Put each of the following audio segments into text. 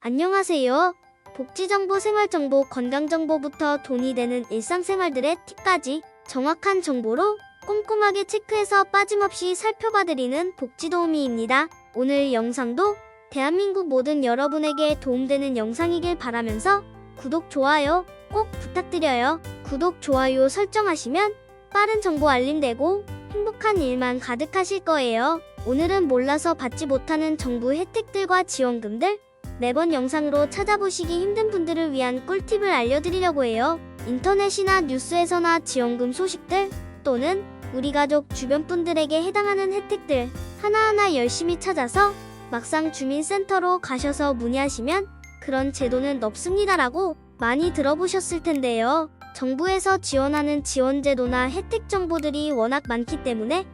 안녕하세요. 복지정보, 생활정보, 건강정보부터 돈이 되는 일상생활들의 팁까지 정확한 정보로 꼼꼼하게 체크해서 빠짐없이 살펴봐드리는 복지도우미입니다. 오늘 영상도 대한민국 모든 여러분에게 도움되는 영상이길 바라면서 구독, 좋아요 꼭 부탁드려요. 구독, 좋아요 설정하시면 빠른 정보 알림되고 행복한 일만 가득하실 거예요. 오늘은 몰라서 받지 못하는 정부 혜택들과 지원금들 매번 영상으로 찾아보시기 힘든 분들을 위한 꿀팁을 알려드리려고 해요. 인터넷이나 뉴스에서나 지원금 소식들 또는 우리 가족 주변 분들에게 해당하는 혜택들 하나하나 열심히 찾아서 막상 주민센터로 가셔서 문의하시면 그런 제도는 없습니다라고 많이 들어보셨을 텐데요. 정부에서 지원하는 지원제도나 혜택 정보들이 워낙 많기 때문에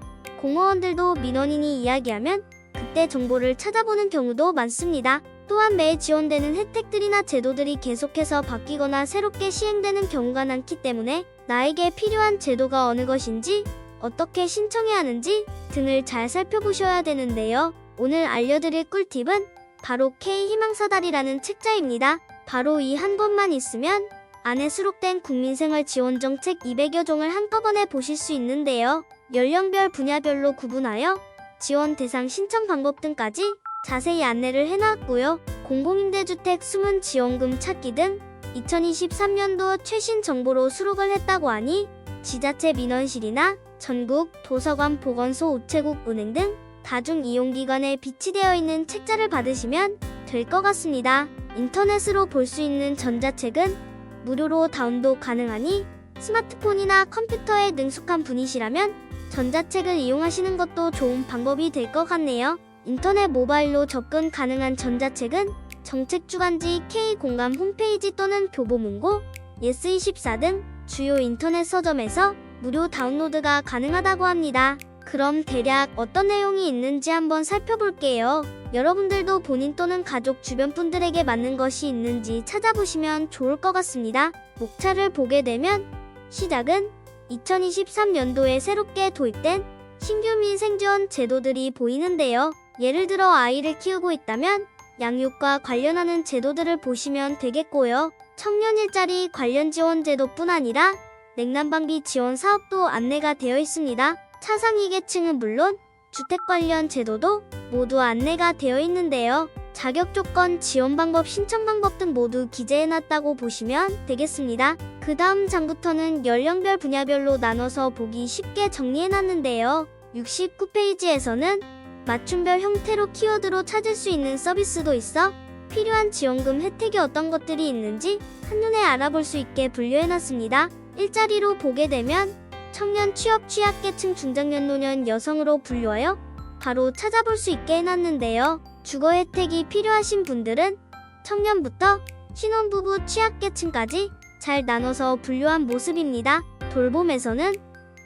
공무원들도 민원인이 이야기하면 그때 정보를 찾아보는 경우도 많습니다. 또한 매해 지원되는 혜택들이나 제도들이 계속해서 바뀌거나 새롭게 시행되는 경우가 많기 때문에 나에게 필요한 제도가 어느 것인지 어떻게 신청해야 하는지 등을 잘 살펴보셔야 되는데요. 오늘 알려드릴 꿀팁은 바로 K희망사다리라는 책자입니다. 바로 이 한 권만 있으면 안에 수록된 국민생활지원정책 200여 종을 한꺼번에 보실 수 있는데요. 연령별 분야별로 구분하여 지원 대상 신청 방법 등까지 자세히 안내를 해놨고요. 공공임대주택 수문 지원금 찾기 등 2023년도 최신 정보로 수록을 했다고 하니 지자체 민원실이나 전국 도서관, 보건소, 우체국, 은행 등 다중이용기관에 비치되어 있는 책자를 받으시면 될 것 같습니다. 인터넷으로 볼 수 있는 전자책은 무료로 다운로드 가능하니 스마트폰이나 컴퓨터에 능숙한 분이시라면 전자책을 이용하시는 것도 좋은 방법이 될 것 같네요. 인터넷 모바일로 접근 가능한 전자책은 정책주간지 K공감 홈페이지 또는 교보문고, 예스24 등 주요 인터넷 서점에서 무료 다운로드가 가능하다고 합니다. 그럼 대략 어떤 내용이 있는지 한번 살펴볼게요. 여러분들도 본인 또는 가족 주변 분들에게 맞는 것이 있는지 찾아보시면 좋을 것 같습니다. 목차를 보게 되면 시작은 2023년도에 새롭게 도입된 신규 민생지원 제도들이 보이는데요. 예를 들어 아이를 키우고 있다면 양육과 관련하는 제도들을 보시면 되겠고요. 청년 일자리 관련 지원 제도뿐 아니라 냉난방비 지원 사업도 안내가 되어 있습니다. 차상위 계층은 물론 주택 관련 제도도 모두 안내가 되어 있는데요. 자격 조건, 지원 방법, 신청 방법 등 모두 기재해놨다고 보시면 되겠습니다. 그 다음 장부터는 연령별 분야별로 나눠서 보기 쉽게 정리해놨는데요. 69페이지에서는 맞춤별 형태로 키워드로 찾을 수 있는 서비스도 있어 필요한 지원금 혜택이 어떤 것들이 있는지 한눈에 알아볼 수 있게 분류해놨습니다. 일자리로 보게 되면 청년, 취업, 취약계층, 중장년, 노년, 여성으로 분류하여 바로 찾아볼 수 있게 해놨는데요. 주거 혜택이 필요하신 분들은 청년부터 신혼부부, 취약계층까지 잘 나눠서 분류한 모습입니다. 돌봄에서는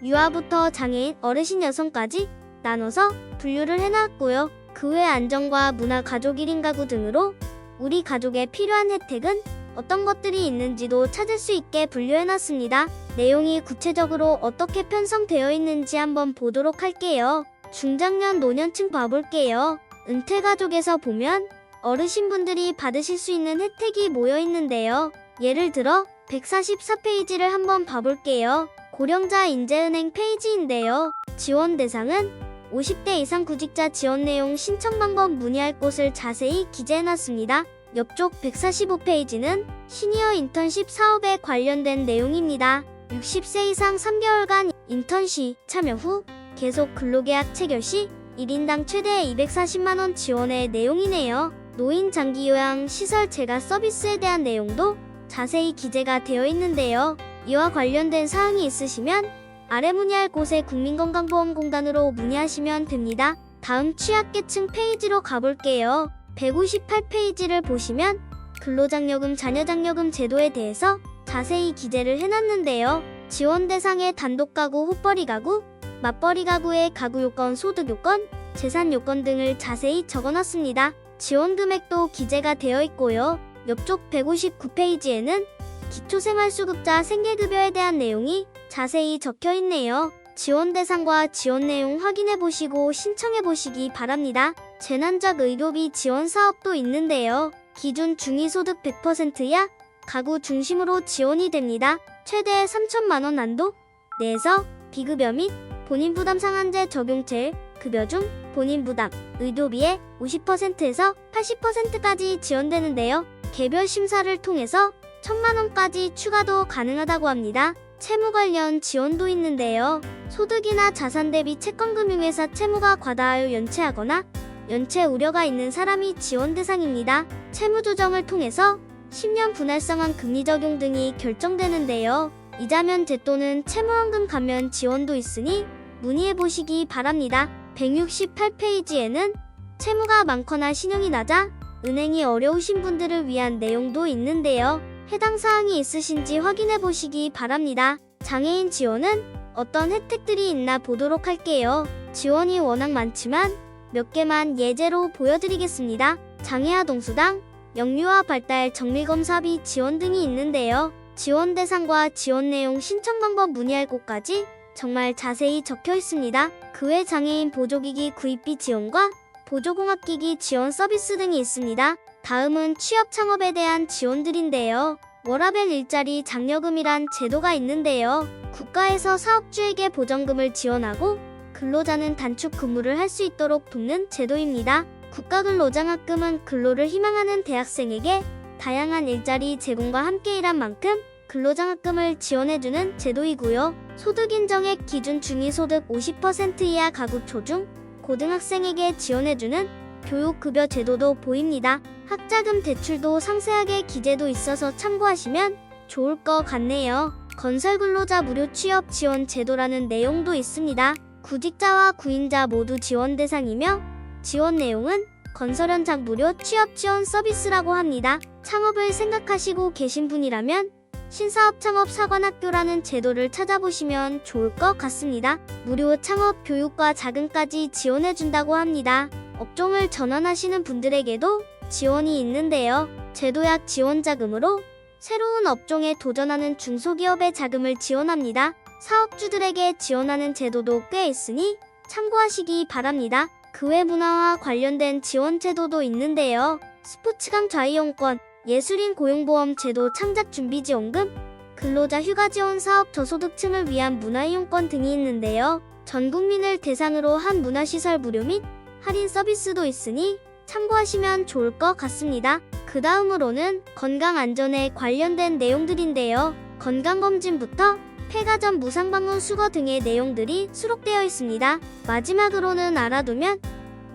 유아부터 장애인, 어르신, 여성까지 나눠서 분류를 해놨고요. 그 외 안전과 문화, 가족 1인 가구 등으로 우리 가족에 필요한 혜택은 어떤 것들이 있는지도 찾을 수 있게 분류해놨습니다. 내용이 구체적으로 어떻게 편성되어 있는지 한번 보도록 할게요. 중장년, 노년층 봐볼게요. 은퇴가족에서 보면 어르신분들이 받으실 수 있는 혜택이 모여 있는데요. 예를 들어 144페이지를 한번 봐볼게요. 고령자 인재은행 페이지인데요. 지원 대상은 50대 이상 구직자, 지원 내용, 신청 방법, 문의할 곳을 자세히 기재해놨습니다. 옆쪽 145페이지는 시니어 인턴십 사업에 관련된 내용입니다. 60세 이상 3개월간 인턴시 참여 후 계속 근로계약 체결 시 1인당 최대 240만원 지원의 내용이네요. 노인 장기 요양 시설 재가 서비스에 대한 내용도 자세히 기재가 되어 있는데요. 이와 관련된 사항이 있으시면 아래 문의할 곳에 국민건강보험공단으로 문의하시면 됩니다. 다음 취약계층 페이지로 가볼게요. 158페이지를 보시면 근로장려금, 자녀장려금 제도에 대해서 자세히 기재를 해놨는데요. 지원 대상의 단독가구, 호벌이 가구, 맞벌이 가구의 가구 요건, 소득 요건, 재산 요건 등을 자세히 적어놨습니다. 지원 금액도 기재가 되어 있고요. 옆쪽 159페이지에는 기초생활수급자 생계급여에 대한 내용이 자세히 적혀 있네요. 지원 대상과 지원 내용 확인해보시고 신청해보시기 바랍니다. 재난적 의료비 지원 사업도 있는데요. 기준 중위소득 100%야 가구 중심으로 지원이 됩니다. 최대 3천만 원 한도 내에서 비급여 및 본인 부담 상한제 적용 제일 급여 중 본인 부담, 의료비의 50%에서 80%까지 지원되는데요. 개별 심사를 통해서 1천만 원까지 추가도 가능하다고 합니다. 채무 관련 지원도 있는데요. 소득이나 자산 대비 채권금융회사 채무가 과다하여 연체하거나 연체 우려가 있는 사람이 지원 대상입니다. 채무 조정을 통해서 10년 분할성한 금리 적용 등이 결정되는데요. 이자면제 또는 채무원금 감면 지원도 있으니 문의해보시기 바랍니다. 168페이지에는 채무가 많거나 신용이 낮아 은행이 어려우신 분들을 위한 내용도 있는데요. 해당 사항이 있으신지 확인해보시기 바랍니다. 장애인 지원은 어떤 혜택들이 있나 보도록 할게요. 지원이 워낙 많지만 몇 개만 예제로 보여드리겠습니다. 장애아 동수당, 영유아 발달 정밀검사비 지원 등이 있는데요. 지원 대상과 지원 내용 신청 방법 문의할 곳까지 정말 자세히 적혀 있습니다. 그 외 장애인 보조기기 구입비 지원과 보조공학기기 지원 서비스 등이 있습니다. 다음은 취업 창업에 대한 지원들인데요. 워라밸 일자리 장려금이란 제도가 있는데요. 국가에서 사업주에게 보전금을 지원하고 근로자는 단축 근무를 할 수 있도록 돕는 제도입니다. 국가근로장학금은 근로를 희망하는 대학생에게 다양한 일자리 제공과 함께 일한 만큼 근로장학금을 지원해주는 제도이고요. 소득인정액 기준 중위소득 50% 이하 가구 초중 고등학생에게 지원해주는 교육급여 제도도 보입니다. 학자금 대출도 상세하게 기재도 있어서 참고하시면 좋을 것 같네요. 건설근로자 무료 취업 지원 제도라는 내용도 있습니다. 구직자와 구인자 모두 지원 대상이며 지원 내용은 건설 현장 무료 취업 지원 서비스라고 합니다. 창업을 생각하시고 계신 분이라면 신사업 창업 사관학교라는 제도를 찾아보시면 좋을 것 같습니다. 무료 창업 교육과 자금까지 지원해준다고 합니다. 업종을 전환하시는 분들에게도 지원이 있는데요. 제도약 지원 자금으로 새로운 업종에 도전하는 중소기업의 자금을 지원합니다. 사업주들에게 지원하는 제도도 꽤 있으니 참고하시기 바랍니다. 그 외 문화와 관련된 지원 제도도 있는데요. 스포츠강 좌이용권, 예술인 고용보험 제도 창작준비지원금, 근로자 휴가지원 사업 저소득층을 위한 문화이용권 등이 있는데요. 전 국민을 대상으로 한 문화시설 무료 및 할인 서비스도 있으니 참고하시면 좋을 것 같습니다. 그 다음으로는 건강안전에 관련된 내용들인데요. 건강검진부터 폐가전 무상방문 수거 등의 내용들이 수록되어 있습니다. 마지막으로는 알아두면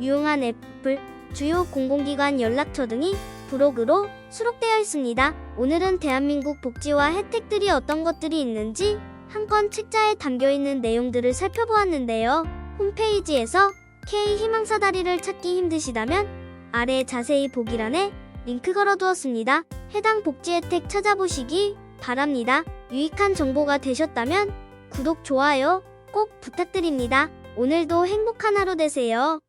유용한 애플, 주요 공공기관 연락처 등이 브로그로 수록되어 있습니다. 오늘은 대한민국 복지와 혜택들이 어떤 것들이 있는지 한 권 책자에 담겨있는 내용들을 살펴보았는데요. 홈페이지에서 K희망사다리를 찾기 힘드시다면 아래 자세히 보기란에 링크 걸어두었습니다. 해당 복지 혜택 찾아보시기 바랍니다. 유익한 정보가 되셨다면 구독, 좋아요 꼭 부탁드립니다. 오늘도 행복한 하루 되세요.